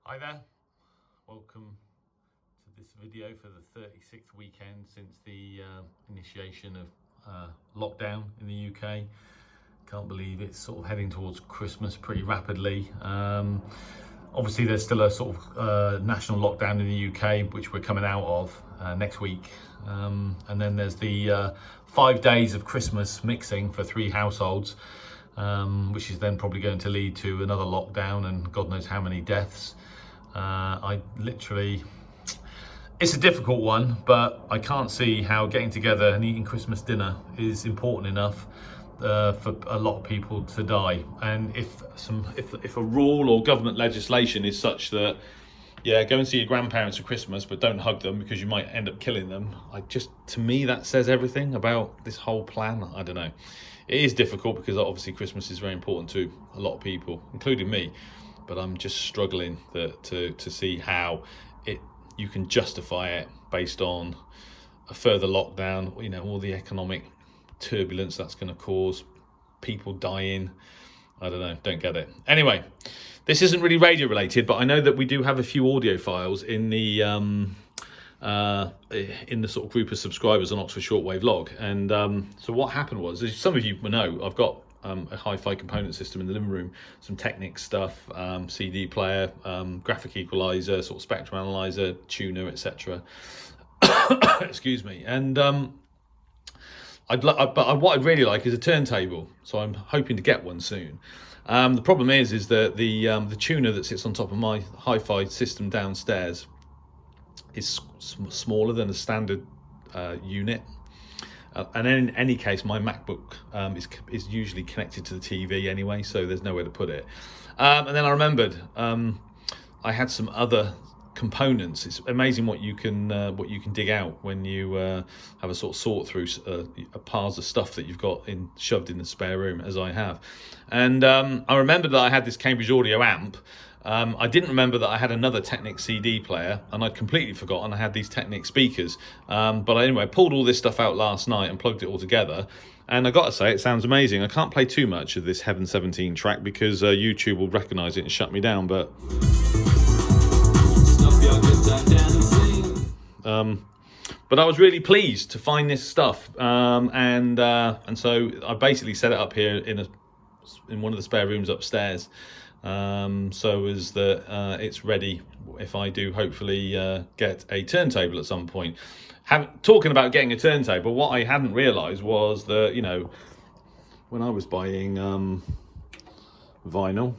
Hi there, welcome to this video for the 36th weekend since the initiation of lockdown in the UK. Can't believe it's sort of heading towards Christmas pretty rapidly. Obviously there's still a sort of national lockdown in the UK, which we're coming out of next week. And then there's the 5 days of Christmas mixing for 3 households, which is then probably going to lead to another lockdown and God knows how many deaths. It's a difficult one, but I can't see how getting together and eating Christmas dinner is important enough for a lot of people to die. And if a rule or government legislation is such that, yeah, go and see your grandparents for Christmas, but don't hug them because you might end up killing them. To me, that says everything about this whole plan. I don't know. It is difficult because obviously Christmas is very important to a lot of people, including me. But I'm just struggling to see how you can justify it based on a further lockdown. You know, all the economic turbulence that's going to cause, people dying. I don't know, don't get it. Anyway, this isn't really radio related, but I know that we do have a few audio files in the sort of group of subscribers on Oxford Shortwave log. And so what happened was, as some of you will know, I've got a hi-fi component system in the living room, some Technics stuff, CD player, graphic equalizer, sort of spectrum analyzer, tuner, etc. Excuse me. And what I'd really like is a turntable, so I'm hoping to get one soon. The problem is that the tuner that sits on top of my hi-fi system downstairs is smaller than a standard unit. And in any case, my MacBook is usually connected to the TV anyway, so there's nowhere to put it. And then I remembered I had some other components. It's amazing what you can dig out when you have a sort of sort through piles of stuff that you've got shoved in the spare room, as I have. And I remembered that I had this Cambridge Audio amp. I didn't remember that I had another Technics CD player, and I'd completely forgotten I had these Technics speakers. But anyway, I pulled all this stuff out last night and plugged it all together. And I got to say, it sounds amazing. I can't play too much of this Heaven 17 track because YouTube will recognise it and shut me down. But I was really pleased to find this stuff, and so I basically set it up here in one of the spare rooms upstairs. So as that it's ready if I do hopefully get a turntable at some point. Talking about getting a turntable, what I hadn't realised was that, you know, when I was buying vinyl,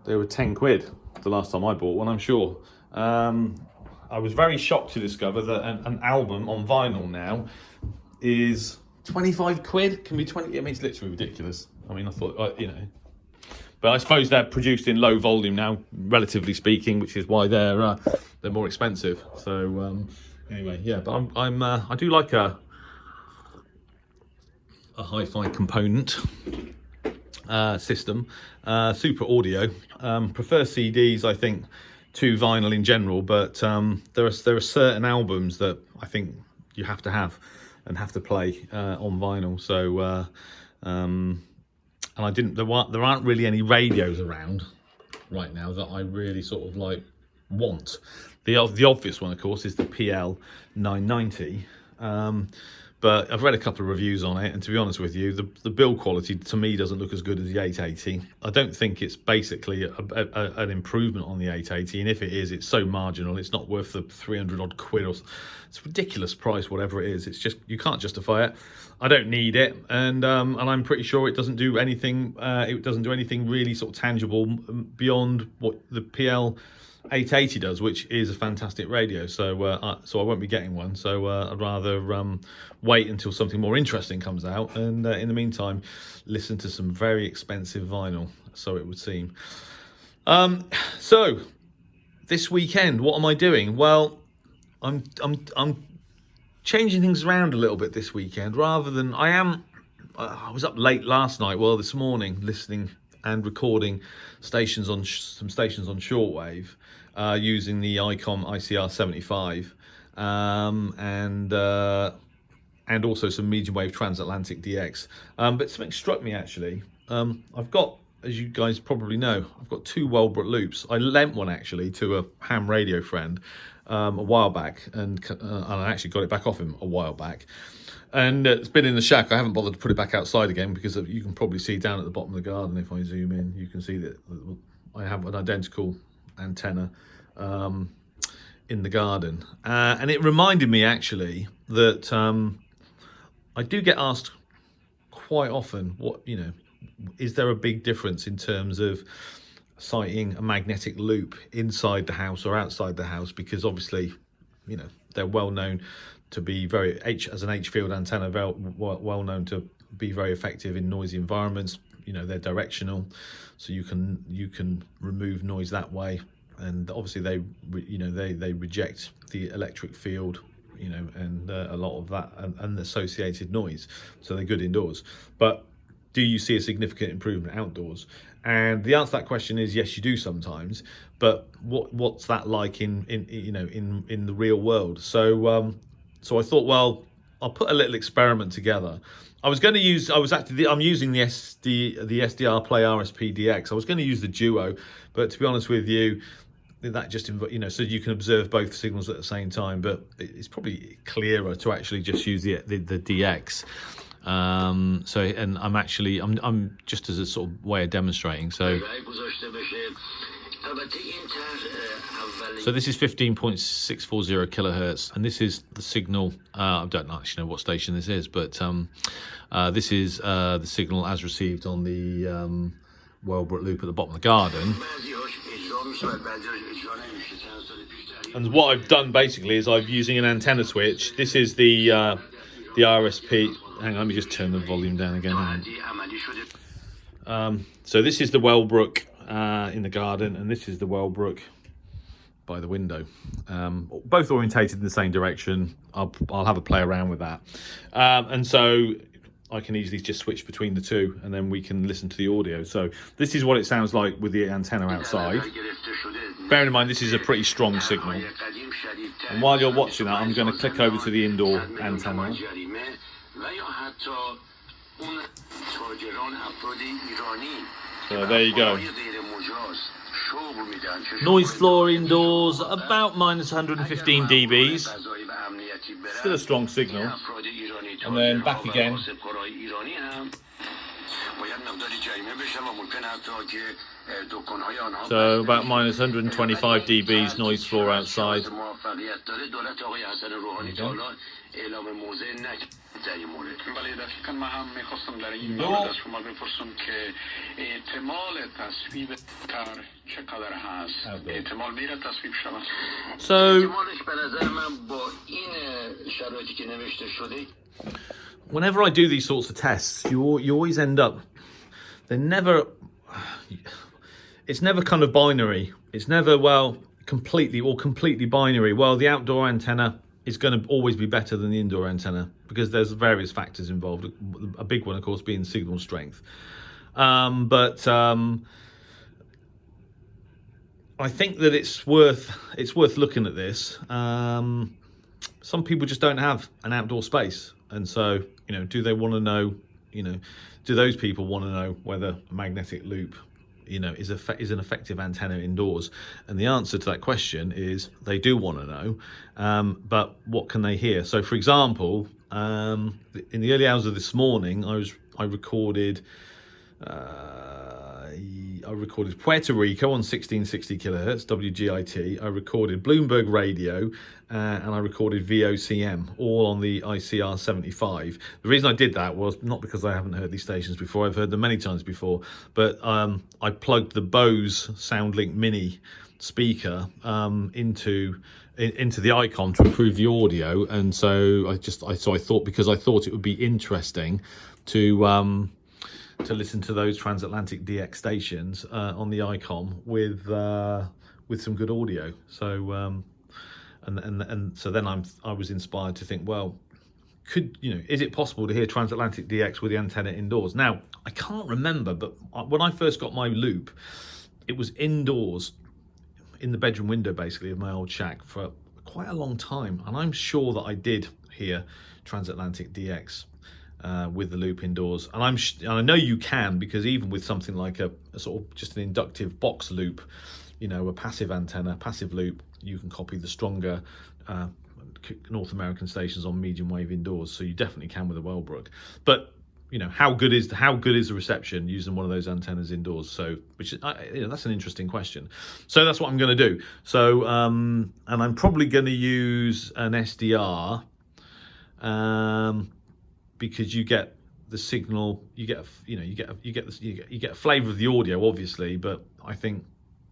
they were 10 quid the last time I bought one, I'm sure. I was very shocked to discover that an album on vinyl now is 25 quid. Can be 20. I mean, it's literally ridiculous. I mean, I thought, you know. But I suppose they're produced in low volume now, relatively speaking, which is why they're more expensive. So anyway, yeah. But I do like a hi-fi component system, super audio. Prefer CDs, I think, to vinyl in general. But there are certain albums that I think you have to have and have to play on vinyl. So. And there aren't really any radios around right now that I really sort of like want. The obvious one, of course, is the PL 990. But I've read a couple of reviews on it, and to be honest with you, the build quality to me doesn't look as good as the 880. I don't think it's basically an improvement on the 880, and if it is, it's so marginal. It's not worth the 300 odd quid, or it's a ridiculous price, whatever it is. It's just, you can't justify it. I don't need it, and I'm pretty sure it doesn't do anything. It doesn't do anything really sort of tangible beyond what the PL 880 does, which is a fantastic radio. So I won't be getting one. So I'd rather wait until something more interesting comes out, and in the meantime, listen to some very expensive vinyl. So it would seem. So this weekend, what am I doing? Well, I'm changing things around a little bit this weekend. Rather than I was up late last night, well, this morning, listening and recording some stations on shortwave using the ICOM ICR 75 and also some medium wave transatlantic DX. But something struck me actually. I've got as you guys probably know, I've got 2 Wellbrook loops. I lent one actually to a ham radio friend a while back, and I actually got it back off him a while back. And it's been in the shack. I haven't bothered to put it back outside again because you can probably see down at the bottom of the garden, if I zoom in, you can see that I have an identical antenna in the garden. And it reminded me actually that I do get asked quite often, is there a big difference in terms of sighting a magnetic loop inside the house or outside the house? Because obviously, they're well known to be as an H-field antenna, well known to be very effective in noisy environments. They're directional, so you can remove noise that way. And obviously they reject the electric field, and a lot of that and the associated noise. So they're good indoors. But do you see a significant improvement outdoors? And the answer to that question is yes, you do sometimes. But what's that like in the real world? So I thought, well, I'll put a little experiment together. I'm using the SDR Play RSP DX. I was going to use the Duo, but to be honest with you, that just so you can observe both signals at the same time. But it's probably clearer to actually just use the DX. And I'm just as a sort of way of demonstrating. So this is 15.640 kilohertz, and this is the signal. I don't actually know what station this is, but this is the signal as received on the Wellbrook loop at the bottom of the garden. And what I've done basically is I'm using an antenna switch. This is the RSP. Hang on, let me just turn the volume down again. So this is the Wellbrook in the garden, and this is the Wellbrook by the window. Both orientated in the same direction. I'll have a play around with that. And so I can easily just switch between the two, and then we can listen to the audio. So this is what it sounds like with the antenna outside. Bearing in mind this is a pretty strong signal. And while you're watching that, I'm going to click over to the indoor antenna. So there you go. Noise floor indoors about minus 115 dBs. Still a strong signal. And then back again. So about minus 125 dBs noise floor outside. So whenever I do these sorts of tests, you always end up, it's never kind of binary. It's never, completely binary. Well, the outdoor antenna is going to always be better than the indoor antenna because there's various factors involved. A big one, of course, being signal strength. But I think that it's worth looking at this. Some people just don't have an outdoor space, and so do they want to know? Do those people want to know whether a magnetic loop, is an effective antenna indoors? And the answer to that question is they do want to know. But what can they hear? So, for example, in the early hours of this morning, I recorded Puerto Rico on 1660 kilohertz WGIT. I recorded Bloomberg Radio, and I recorded VOCM, all on the ICR 75. The reason I did that was not because I haven't heard these stations before. I've heard them many times before, but I plugged the Bose SoundLink Mini speaker into the Icon to improve the audio, and so I thought, because I thought it would be interesting to listen to those transatlantic DX stations on the Icon with some good audio. So so then I was inspired to think, well, is it possible to hear transatlantic DX with the antenna indoors? Now, I can't remember, but when I first got my loop, it was indoors in the bedroom window, basically, of my old shack for quite a long time, and I'm sure that I did hear transatlantic DX with the loop indoors, and I know you can, because even with something like a sort of just an inductive box loop, you know, a passive antenna, passive loop, you can copy the stronger North American stations on medium wave indoors. So you definitely can with a Wellbrook. But you know, how good is the reception using one of those antennas indoors? So, which is, you know, that's an interesting question. So that's what I'm going to do. So, and I'm probably going to use an SDR, because you get the signal, you get a flavour of the audio, obviously, but I think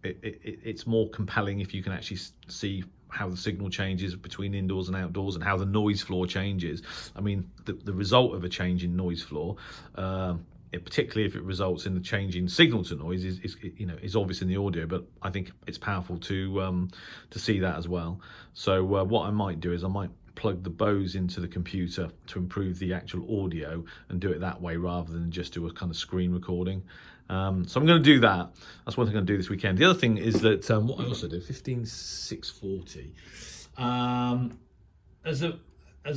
it's more compelling if you can actually see how the signal changes between indoors and outdoors, and how the noise floor changes. I mean, the result of a change in noise floor, particularly if it results in the change in signal to noise, is obvious in the audio. But I think it's powerful to see that as well. So what I might do is I might plug the Bose into the computer to improve the actual audio and do it that way, rather than just do a kind of screen recording. So I'm going to do that. That's what I'm going to do this weekend. The other thing is that what I also do, 15640, as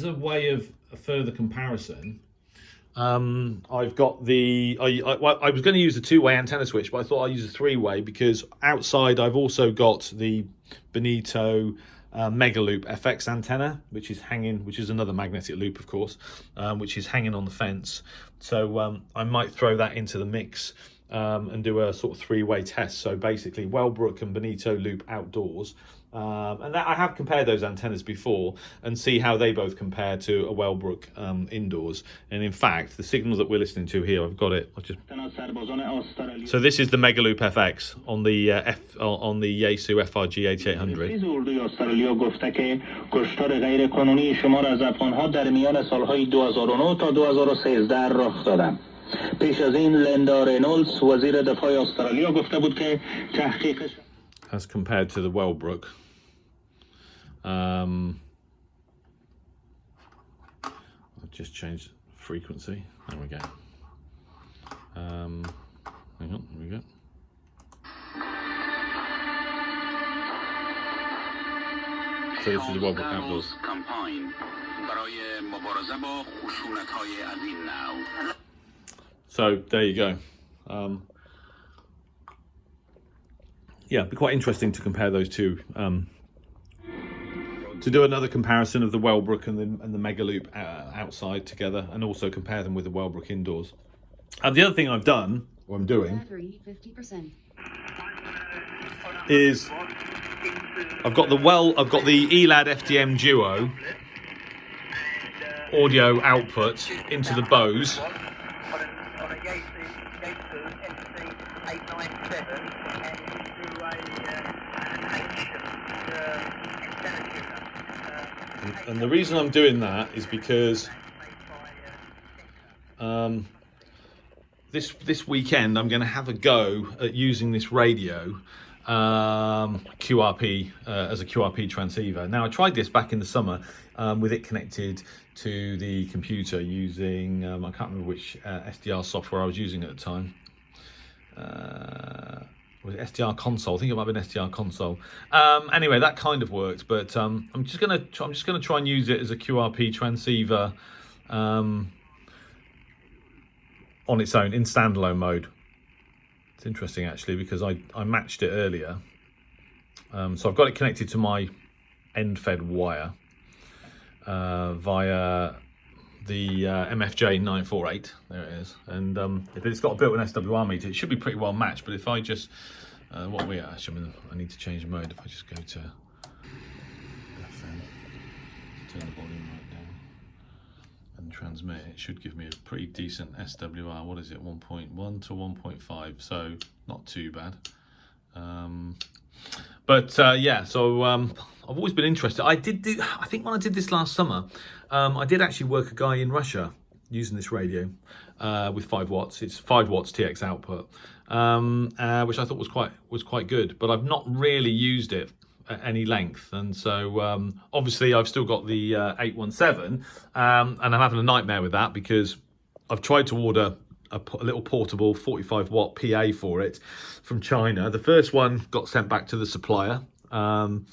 a way of a further comparison, I've got the I was going to use the two-way antenna switch, but I thought I'd use a three-way, because outside I've also got the Bonito Mega Loop FX antenna, which is another magnetic loop, of course, which is hanging on the fence. So I might throw that into the mix and do a sort of three-way test. So basically Wellbrook and Bonito loop outdoors, and that, I have compared those antennas before, and see how they both compare to a Wellbrook indoors. And in fact, the signal that we're listening to here, I've got it. So this is the Mega Loop FX on the Yaesu FRG 8800. As compared to the Wellbrook. I've just changed frequency. There we go. Hang on, here we go. So this is the Wellbrook outdoors. So there you go. Yeah, it'd be quite interesting to compare those two. To do another comparison of the Wellbrook and the Mega Loop outside together, and also compare them with the Wellbrook indoors. And the other thing I've done, or I'm doing, is I've got the ELAD FDM Duo audio output into the Bose. And the reason I'm doing that is because this weekend I'm going to have a go at using this radio QRP as a QRP transceiver. Now, I tried this back in the summer with it connected to the computer using I can't remember which SDR software I was using at the time. Was it SDR console? I think it might have been SDR console. Anyway, that kind of worked, but I'm just gonna try and use it as a QRP transceiver on its own in standalone mode. It's interesting actually, because I matched it earlier. So I've got it connected to my end-fed wire via the MFJ 948. There it is, and it's got a built-in SWR meter. It should be pretty well matched. But if I just what are we at? Actually, I need to change the mode. If I just go to FM, turn the volume right down, and transmit, it should give me a pretty decent SWR. What is it? 1.1 to 1.5. So not too bad. Yeah, so I've always been interested. I think when I did this last summer, I did actually work a guy in Russia using this radio with 5 watts. It's 5 watts TX output, which I thought was quite good. But I've not really used it at any length, and so obviously I've still got the 817, and I'm having a nightmare with that, because I've tried to order a little portable 45 watt PA for it from China. The first one got sent back to the supplier from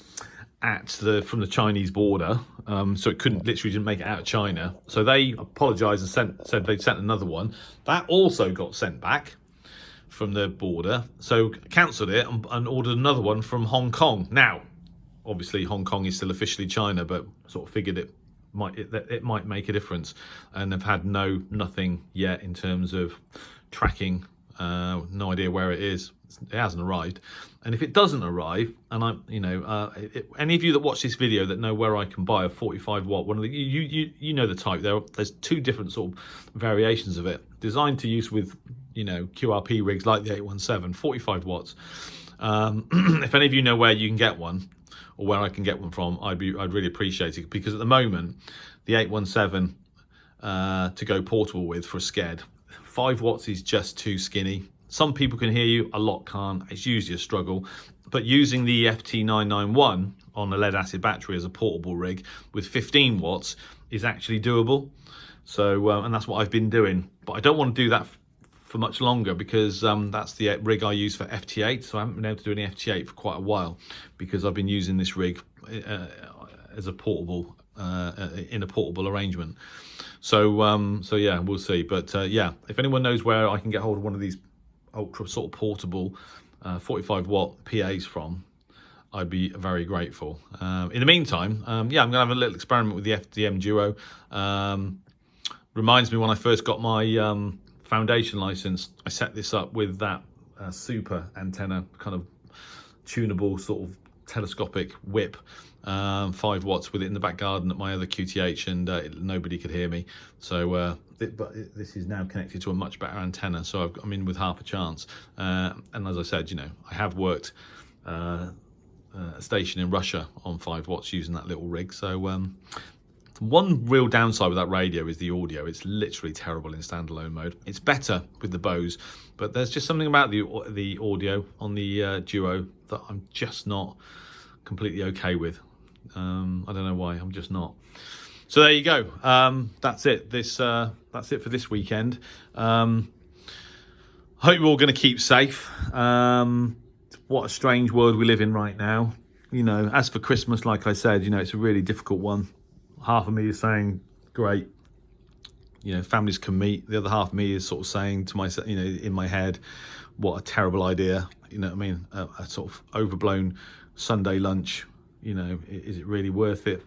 the Chinese border, so it didn't make it out of China. So they apologised and said they'd sent another one. That also got sent back from the border, so cancelled it and ordered another one from Hong Kong. Now, obviously Hong Kong is still officially China, but sort of figured it might make a difference, and they've had nothing yet in terms of tracking. No idea where it is. It hasn't arrived, and if it doesn't arrive, and any of you that watch this video that know where I can buy a 45 watt one of the, you know the type. There's two different sort of variations of it, designed to use with QRP rigs like the 817, 45 watts. If any of you know where you can get one, or where I can get one from, I'd really appreciate it, because at the moment the 817 to go portable with for a sked, 5 watts is just too skinny. Some people can hear you, a lot can't. It's usually a struggle. But using the FT991 on a lead acid battery as a portable rig with 15 watts is actually doable. So, and that's what I've been doing. But I don't want to do that for much longer, because that's the rig I use for FT8. So I haven't been able to do any FT8 for quite a while, because I've been using this rig as a portable, in a portable arrangement. So, so yeah, we'll see. But yeah, if anyone knows where I can get hold of one of these ultra sort of portable 45 watt PAs from, I'd be very grateful. In the meantime, yeah, I'm gonna have a little experiment with the FDM Duo. Reminds me when I first got my foundation license, I set this up with that super antenna, kind of tunable sort of telescopic whip, 5 watts, with it in the back garden at my other QTH, and nobody could hear me. So but this is now connected to a much better antenna, so I'm in with half a chance. And as I said, I have worked a station in Russia on 5 watts using that little rig. So one real downside with that radio is the audio. It's literally terrible in standalone mode. It's better with the Bose, but there's just something about the audio on the Duo that I'm just not completely okay with. I don't know why, I'm just not. So there you go. That's it. That's it for this weekend. Hope you're all going to keep safe. What a strange world we live in right now. As for Christmas, like I said, it's a really difficult one. Half of me is saying, great, families can meet. The other half of me is sort of saying to myself, in my head, what a terrible idea. A sort of overblown Sunday lunch. Is it really worth it?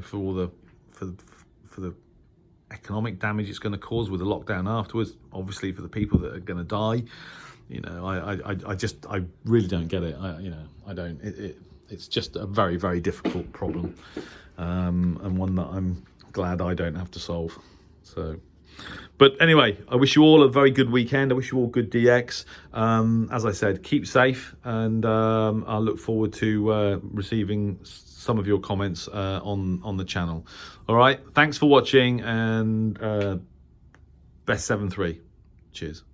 For all the for the economic damage it's going to cause with the lockdown afterwards. Obviously, for the people that are going to die. I really don't get it. I don't. It's just a very, very difficult problem, and one that I'm glad I don't have to solve. So, but anyway, I wish you all a very good weekend. I wish you all good DX. As I said, keep safe, and I look forward to receiving some of your comments on the channel. All right, thanks for watching, and best 7-3. Cheers.